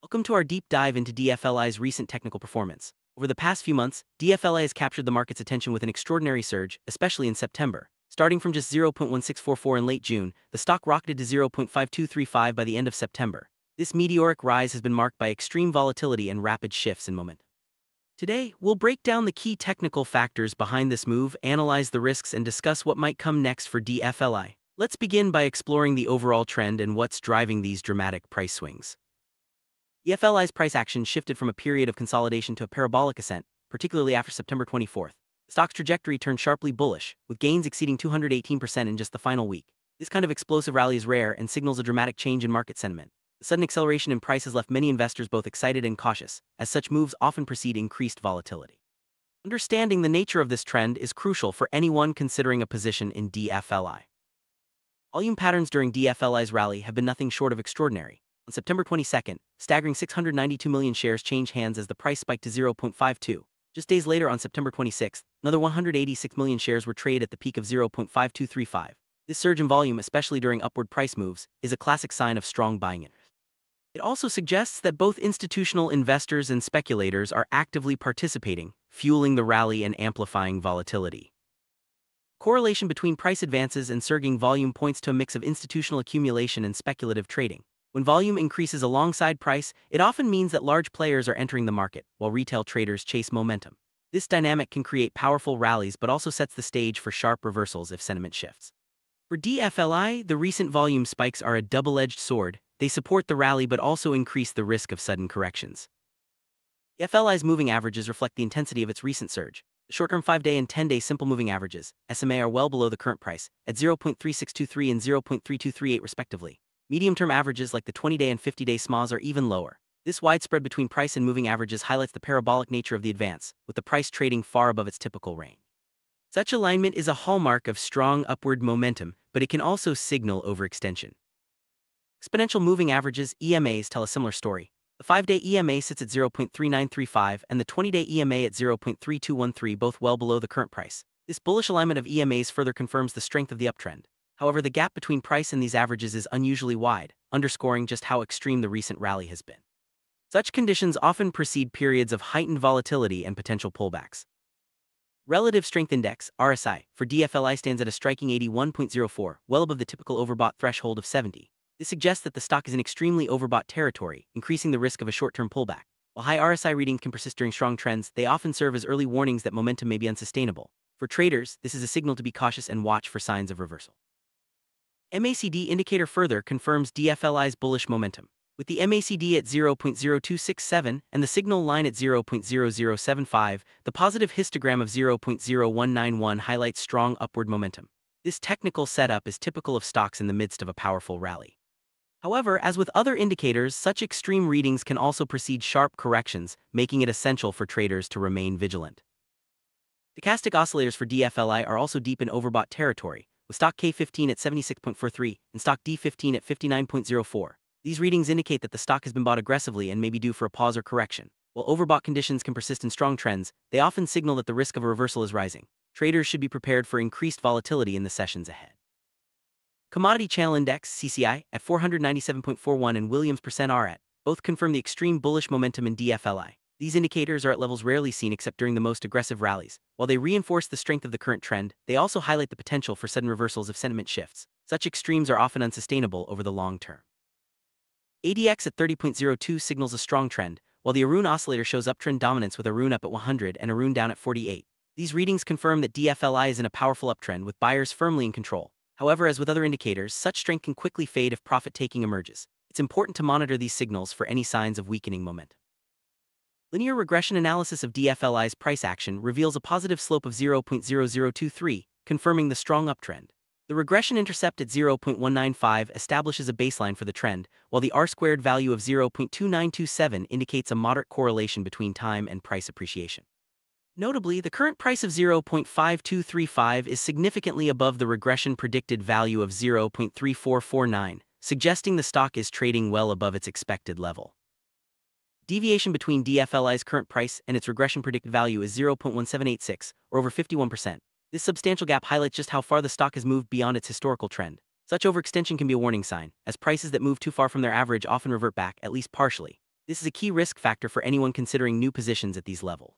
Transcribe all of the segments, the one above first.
Welcome to our deep dive into DFLI's recent technical performance. Over the past few months, DFLI has captured the market's attention with an extraordinary surge, especially in September. Starting from just 0.1644 in late June, the stock rocketed to 0.5235 by the end of September. This meteoric rise has been marked by extreme volatility and rapid shifts in momentum. Today, we'll break down the key technical factors behind this move, analyze the risks, and discuss what might come next for DFLI. Let's begin by exploring the overall trend and what's driving these dramatic price swings. DFLI's price action shifted from a period of consolidation to a parabolic ascent, particularly after September 24th. The stock's trajectory turned sharply bullish, with gains exceeding 218% in just the final week. This kind of explosive rally is rare and signals a dramatic change in market sentiment. The sudden acceleration in prices left many investors both excited and cautious, as such moves often precede increased volatility. Understanding the nature of this trend is crucial for anyone considering a position in DFLI. Volume patterns during DFLI's rally have been nothing short of extraordinary. On September 22nd, staggering 692 million shares changed hands as the price spiked to 0.52. Just days later, on September 26th, another 186 million shares were traded at the peak of 0.5235. This surge in volume, especially during upward price moves, is a classic sign of strong buying interest. It also suggests that both institutional investors and speculators are actively participating, fueling the rally and amplifying volatility. Correlation between price advances and surging volume points to a mix of institutional accumulation and speculative trading. When volume increases alongside price, it often means that large players are entering the market, while retail traders chase momentum. This dynamic can create powerful rallies but also sets the stage for sharp reversals if sentiment shifts. For DFLI, the recent volume spikes are a double-edged sword. They support the rally but also increase the risk of sudden corrections. DFLI's moving averages reflect the intensity of its recent surge. The short-term 5-day and 10-day simple moving averages, SMA, are well below the current price, at 0.3623 and 0.3238 respectively. Medium-term averages like the 20-day and 50-day SMAs are even lower. This wide spread between price and moving averages highlights the parabolic nature of the advance, with the price trading far above its typical range. Such alignment is a hallmark of strong upward momentum, but it can also signal overextension. Exponential moving averages, EMAs, tell a similar story. The 5-day EMA sits at 0.3935 and the 20-day EMA at 0.3213, both well below the current price. This bullish alignment of EMAs further confirms the strength of the uptrend. However, the gap between price and these averages is unusually wide, underscoring just how extreme the recent rally has been. Such conditions often precede periods of heightened volatility and potential pullbacks. Relative Strength Index, RSI, for DFLI stands at a striking 81.04, well above the typical overbought threshold of 70. This suggests that the stock is in extremely overbought territory, increasing the risk of a short-term pullback. While high RSI readings can persist during strong trends, they often serve as early warnings that momentum may be unsustainable. For traders, this is a signal to be cautious and watch for signs of reversal. MACD indicator further confirms DFLI's bullish momentum. With the MACD at 0.0267 and the signal line at 0.0075, the positive histogram of 0.0191 highlights strong upward momentum. This technical setup is typical of stocks in the midst of a powerful rally. However, as with other indicators, such extreme readings can also precede sharp corrections, making it essential for traders to remain vigilant. Stochastic oscillators for DFLI are also deep in overbought territory, with stock K15 at 76.43 and stock D15 at 59.04. These readings indicate that the stock has been bought aggressively and may be due for a pause or correction. While overbought conditions can persist in strong trends, they often signal that the risk of a reversal is rising. Traders should be prepared for increased volatility in the sessions ahead. Commodity Channel Index, CCI, at 497.41 and Williams percent R at, both confirm the extreme bullish momentum in DFLI. These indicators are at levels rarely seen except during the most aggressive rallies. While they reinforce the strength of the current trend, they also highlight the potential for sudden reversals if sentiment shifts. Such extremes are often unsustainable over the long term. ADX at 30.02 signals a strong trend, while the Arun oscillator shows uptrend dominance with Arun up at 100 and Arun down at 48. These readings confirm that DFLI is in a powerful uptrend with buyers firmly in control. However, as with other indicators, such strength can quickly fade if profit-taking emerges. It's important to monitor these signals for any signs of weakening momentum. Linear regression analysis of DFLI's price action reveals a positive slope of 0.0023, confirming the strong uptrend. The regression intercept at 0.195 establishes a baseline for the trend, while the R-squared value of 0.2927 indicates a moderate correlation between time and price appreciation. Notably, the current price of 0.5235 is significantly above the regression predicted value of 0.3449, suggesting the stock is trading well above its expected level. Deviation between DFLI's current price and its regression predicted value is 0.1786, or over 51%. This substantial gap highlights just how far the stock has moved beyond its historical trend. Such overextension can be a warning sign, as prices that move too far from their average often revert back, at least partially. This is a key risk factor for anyone considering new positions at these levels.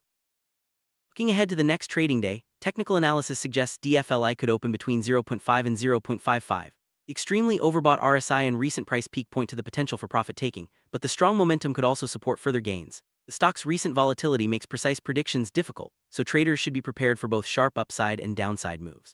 Looking ahead to the next trading day, technical analysis suggests DFLI could open between 0.5 and 0.55. The extremely overbought RSI and recent price peak point to the potential for profit taking, but the strong momentum could also support further gains. The stock's recent volatility makes precise predictions difficult, so traders should be prepared for both sharp upside and downside moves.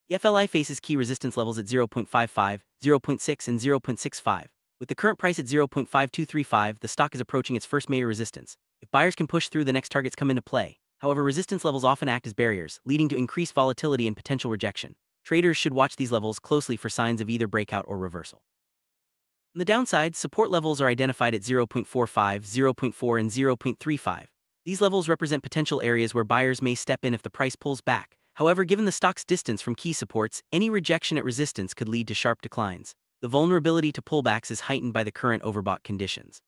The FLI faces key resistance levels at 0.55, 0.6, and 0.65. With the current price at 0.5235, the stock is approaching its first major resistance. If buyers can push through, the next targets come into play. However, resistance levels often act as barriers, leading to increased volatility and potential rejection. Traders should watch these levels closely for signs of either breakout or reversal. On the downside, support levels are identified at 0.45, 0.4, and 0.35. These levels represent potential areas where buyers may step in if the price pulls back. However, given the stock's distance from key supports, any rejection at resistance could lead to sharp declines. The vulnerability to pullbacks is heightened by the current overbought conditions.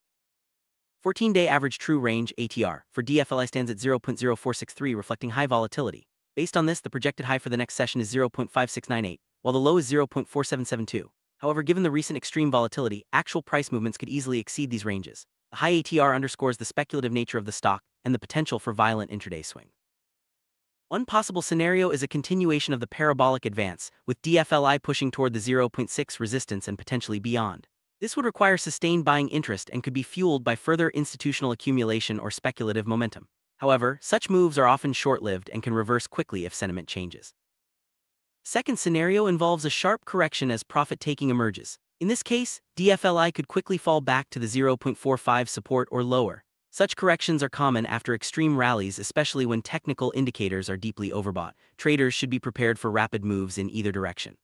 14-day average true range (ATR) for DFLI stands at 0.0463, reflecting high volatility. Based on this, the projected high for the next session is 0.5698, while the low is 0.4772. However, given the recent extreme volatility, actual price movements could easily exceed these ranges. The high ATR underscores the speculative nature of the stock and the potential for violent intraday swing. One possible scenario is a continuation of the parabolic advance, with DFLI pushing toward the 0.6 resistance and potentially beyond. This would require sustained buying interest and could be fueled by further institutional accumulation or speculative momentum. However, such moves are often short-lived and can reverse quickly if sentiment changes. Second scenario involves a sharp correction as profit-taking emerges. In this case, DFLI could quickly fall back to the 0.45 support or lower. Such corrections are common after extreme rallies, especially when technical indicators are deeply overbought. Traders should be prepared for rapid moves in either direction.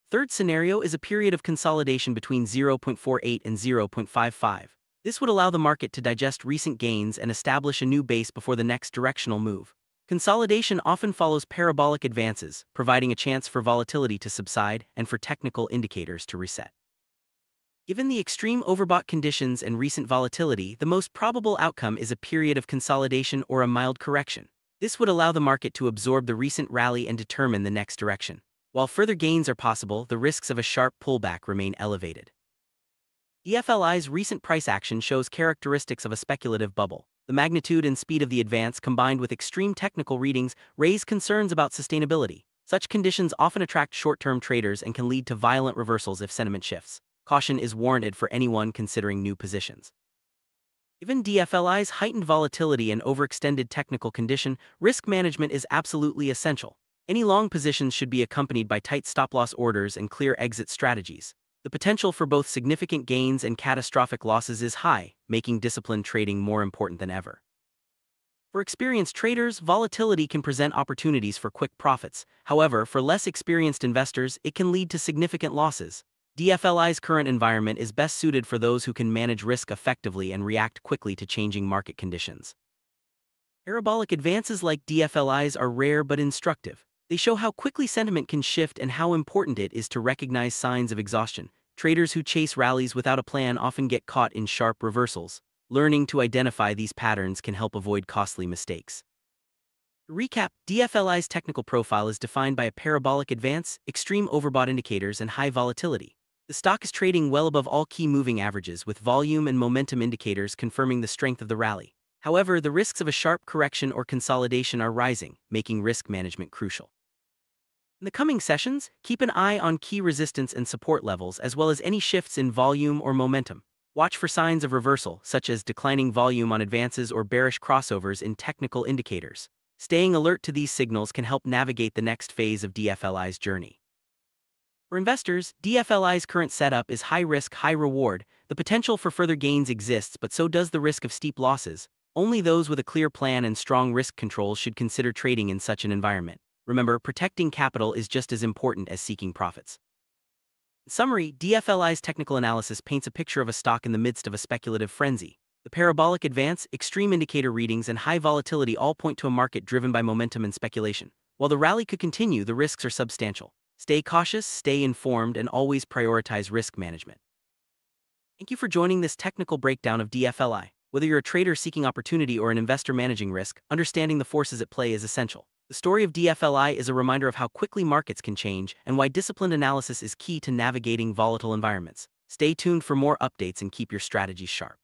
Third scenario is a period of consolidation between 0.48 and 0.55. This would allow the market to digest recent gains and establish a new base before the next directional move. Consolidation often follows parabolic advances, providing a chance for volatility to subside and for technical indicators to reset. Given the extreme overbought conditions and recent volatility, the most probable outcome is a period of consolidation or a mild correction. This would allow the market to absorb the recent rally and determine the next direction. While further gains are possible, the risks of a sharp pullback remain elevated. DFLI's recent price action shows characteristics of a speculative bubble. The magnitude and speed of the advance, combined with extreme technical readings, raise concerns about sustainability. Such conditions often attract short-term traders and can lead to violent reversals if sentiment shifts. Caution is warranted for anyone considering new positions. Given DFLI's heightened volatility and overextended technical condition, risk management is absolutely essential. Any long positions should be accompanied by tight stop-loss orders and clear exit strategies. The potential for both significant gains and catastrophic losses is high, making disciplined trading more important than ever. For experienced traders, volatility can present opportunities for quick profits. However, for less experienced investors, it can lead to significant losses. DFLI's current environment is best suited for those who can manage risk effectively and react quickly to changing market conditions. Parabolic advances like DFLI's are rare but instructive. They show how quickly sentiment can shift and how important it is to recognize signs of exhaustion. Traders who chase rallies without a plan often get caught in sharp reversals. Learning to identify these patterns can help avoid costly mistakes. To recap, DFLI's technical profile is defined by a parabolic advance, extreme overbought indicators, and high volatility. The stock is trading well above all key moving averages, with volume and momentum indicators confirming the strength of the rally. However, the risks of a sharp correction or consolidation are rising, making risk management crucial. In the coming sessions, keep an eye on key resistance and support levels as well as any shifts in volume or momentum. Watch for signs of reversal, such as declining volume on advances or bearish crossovers in technical indicators. Staying alert to these signals can help navigate the next phase of DFLI's journey. For investors, DFLI's current setup is high risk, high reward. The potential for further gains exists, but so does the risk of steep losses. Only those with a clear plan and strong risk controls should consider trading in such an environment. Remember, protecting capital is just as important as seeking profits. In summary, DFLI's technical analysis paints a picture of a stock in the midst of a speculative frenzy. The parabolic advance, extreme indicator readings, and high volatility all point to a market driven by momentum and speculation. While the rally could continue, the risks are substantial. Stay cautious, stay informed, and always prioritize risk management. Thank you for joining this technical breakdown of DFLI. Whether you're a trader seeking opportunity or an investor managing risk, understanding the forces at play is essential. The story of DFLI is a reminder of how quickly markets can change and why disciplined analysis is key to navigating volatile environments. Stay tuned for more updates and keep your strategies sharp.